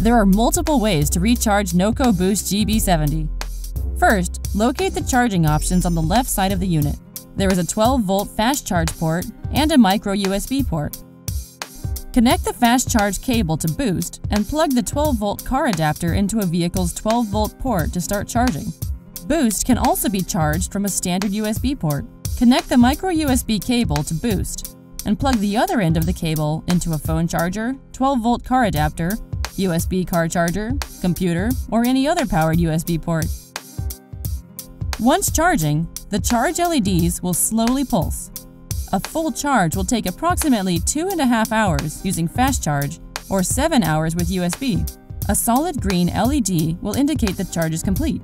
There are multiple ways to recharge NOCO Boost GB70. First, locate the charging options on the left side of the unit. There is a 12-volt fast charge port and a micro USB port. Connect the fast charge cable to Boost and plug the 12-volt car adapter into a vehicle's 12-volt port to start charging. Boost can also be charged from a standard USB port. Connect the micro USB cable to Boost and plug the other end of the cable into a phone charger, 12-volt car adapter, USB car charger, computer, or any other powered USB port. Once charging, the charge LEDs will slowly pulse. A full charge will take approximately 2.5 hours using fast charge or 7 hours with USB. A solid green LED will indicate the charge is complete.